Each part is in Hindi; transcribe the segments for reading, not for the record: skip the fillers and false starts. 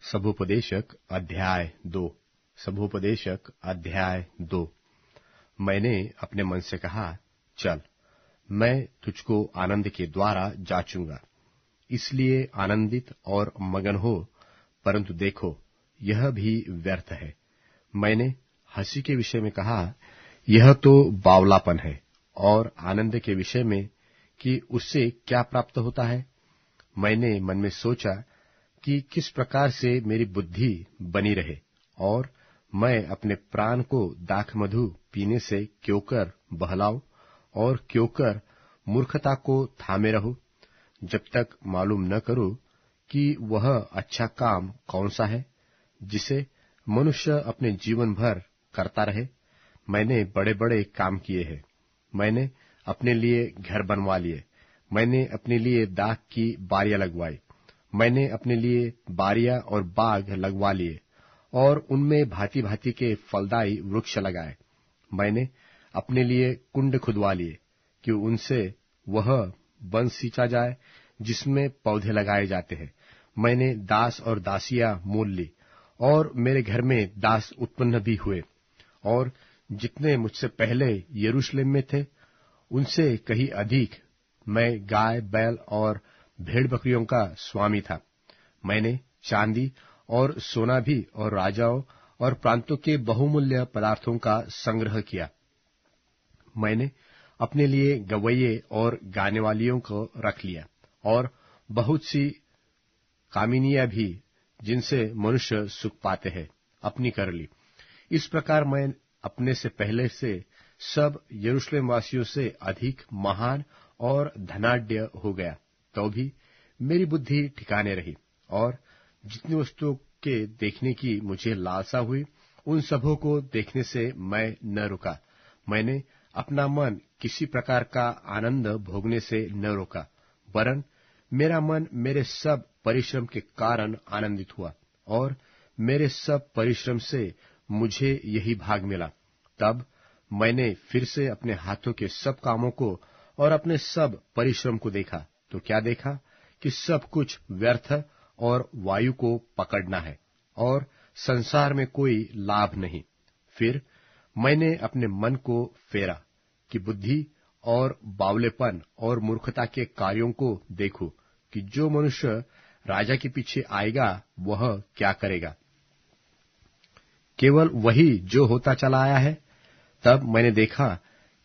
सबोपदेशक अध्याय 2। सबोपदेशक अध्याय 2। मैंने अपने मन से कहा, चल, मैं तुझको आनंद के द्वारा जांचूंगा, इसलिए आनंदित और मगन हो। परंतु देखो, यह भी व्यर्थ है। मैंने हंसी के विषय में कहा, यह तो बावलापन है, और आनंद के विषय में कि उससे क्या प्राप्त होता है। मैंने मन में सोचा कि किस प्रकार से मेरी बुद्धि बनी रहे, और मैं अपने प्राण को दाख मधु पीने से क्यों कर बहलाऊं, और क्यों कर मूर्खता को थामे रहूं, जब तक मालूम न करूं कि वह अच्छा काम कौन सा है, जिसे मनुष्य अपने जीवन भर करता रहे। मैंने बड़े बड़े काम किए हैं। मैंने अपने लिए घर बनवा लिए, मैंने अपने लिए दाख की बारियां लगवाई, मैंने अपने लिए बारियां और बाग लगवा लिए, और उनमें भांति भांति के फलदायी वृक्ष लगाए। मैंने अपने लिए कुंड खुदवा लिए कि उनसे वह वन सींचा जाए जिसमें पौधे लगाए जाते हैं। मैंने दास और दासियां मोल ली, और मेरे घर में दास उत्पन्न भी हुए, और जितने मुझसे पहले यरूशलेम में थे उनसे कहीं अधिक मैं गाय बैल और भेड़ बकरियों का स्वामी था। मैंने चांदी और सोना भी और राजाओं और प्रांतों के बहुमूल्य पदार्थों का संग्रह किया। मैंने अपने लिए गवैये और गाने वालियों को रख लिया, और बहुत सी कामिनियां भी, जिनसे मनुष्य सुख पाते हैं, अपनी कर ली। इस प्रकार मैं अपने से पहले से सब यरूशलेम वासियों से अधिक महान और धनाढ्य हो गया। तो भी मेरी बुद्धि ठिकाने रही, और जितनी वस्तुओं के देखने की मुझे लालसा हुई, उन सबों को देखने से मैं न रुका। मैंने अपना मन किसी प्रकार का आनंद भोगने से न रोका, वरन मेरा मन मेरे सब परिश्रम के कारण आनंदित हुआ, और मेरे सब परिश्रम से मुझे यही भाग मिला। तब मैंने फिर से अपने हाथों के सब कामों को और अपने सब परिश्रम को देखा, तो क्या देखा कि सब कुछ व्यर्थ और वायु को पकड़ना है, और संसार में कोई लाभ नहीं। फिर मैंने अपने मन को फेरा कि बुद्धि और बावलेपन और मूर्खता के कार्यों को देखूं, कि जो मनुष्य राजा के पीछे आएगा वह क्या करेगा। केवल वही जो होता चला आया है। तब मैंने देखा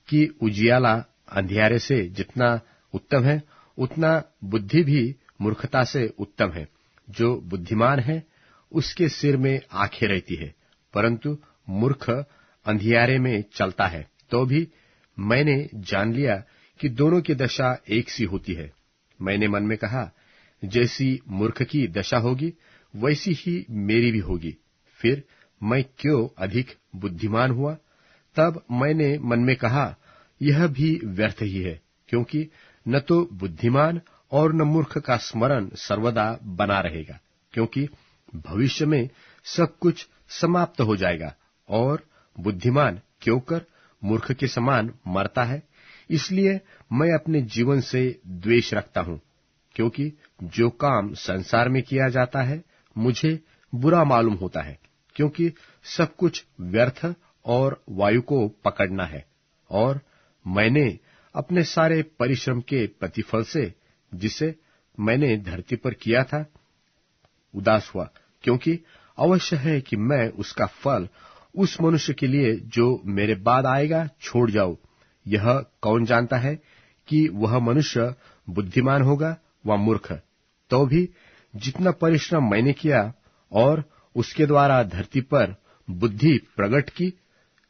कि उजियाला अंधियारे से जितना उत्तम है, उतना बुद्धि भी मूर्खता से उत्तम है। जो बुद्धिमान है उसके सिर में आंखें रहती है, परंतु मूर्ख अंधियारे में चलता है। तो भी मैंने जान लिया कि दोनों की दशा एक सी होती है। मैंने मन में कहा, जैसी मूर्ख की दशा होगी वैसी ही मेरी भी होगी। फिर मैं क्यों अधिक बुद्धिमान हुआ। तब मैंने मन में कहा, यह भी व्यर्थ ही है, क्योंकि न तो बुद्धिमान और न मूर्ख का स्मरण सर्वदा बना रहेगा, क्योंकि भविष्य में सब कुछ समाप्त हो जाएगा, और बुद्धिमान क्यों कर मूर्ख के समान मरता है। इसलिए मैं अपने जीवन से द्वेष रखता हूं, क्योंकि जो काम संसार में किया जाता है मुझे बुरा मालूम होता है, क्योंकि सब कुछ व्यर्थ और वायु को पकड़ना है। और मैंने अपने सारे परिश्रम के प्रतिफल से, जिसे मैंने धरती पर किया था, उदास हुआ, क्योंकि अवश्य है कि मैं उसका फल उस मनुष्य के लिए जो मेरे बाद आएगा छोड़ जाऊं। यह कौन जानता है कि वह मनुष्य बुद्धिमान होगा व मूर्ख। तो भी जितना परिश्रम मैंने किया और उसके द्वारा धरती पर बुद्धि प्रकट की,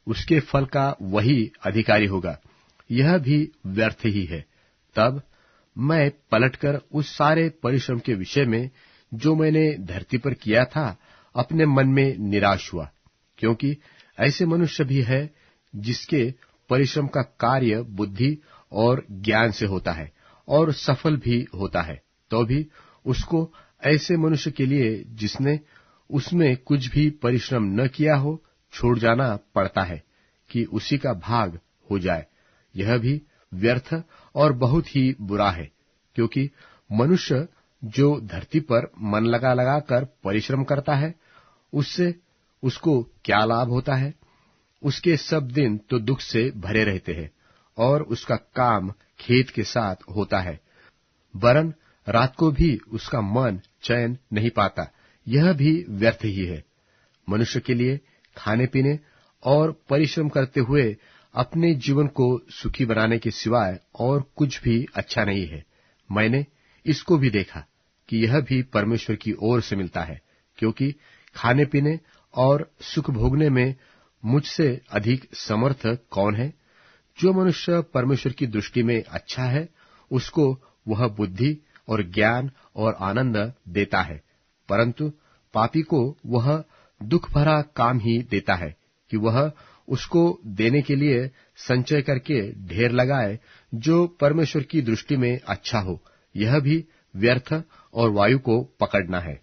उसके फल का वही अधिकारी होगा। यह भी व्यर्थ ही है। तब मैं पलटकर उस सारे परिश्रम के विषय में जो मैंने धरती पर किया था, अपने मन में निराश हुआ, क्योंकि ऐसे मनुष्य भी है जिसके परिश्रम का कार्य बुद्धि और ज्ञान से होता है और सफल भी होता है। तो भी उसको ऐसे मनुष्य के लिए जिसने उसमें कुछ भी परिश्रम न किया हो, छोड़ जाना पड़ता है कि उसी का भाग हो जाए। यह भी व्यर्थ और बहुत ही बुरा है, क्योंकि मनुष्य जो धरती पर मन लगा लगा कर परिश्रम करता है, उससे उसको क्या लाभ होता है? उसके सब दिन तो दुख से भरे रहते हैं और उसका काम खेत के साथ होता है, वरन रात को भी उसका मन चैन नहीं पाता। यह भी व्यर्थ ही है। मनुष्य के लिए खाने पीने और परिश्रम करते हुए अपने जीवन को सुखी बनाने के सिवाय और कुछ भी अच्छा नहीं है। मैंने इसको भी देखा कि यह भी परमेश्वर की ओर से मिलता है, क्योंकि खाने पीने और सुख भोगने में मुझसे अधिक समर्थ कौन है? जो मनुष्य परमेश्वर की दृष्टि में अच्छा है, उसको वह बुद्धि और ज्ञान और आनंद देता है, परंतु पापी को वह दुख भरा काम ही देता है कि वह उसको देने के लिए संचय करके ढेर लगाए, जो परमेश्वर की दृष्टि में अच्छा हो। यह भी व्यर्थ और वायु को पकड़ना है।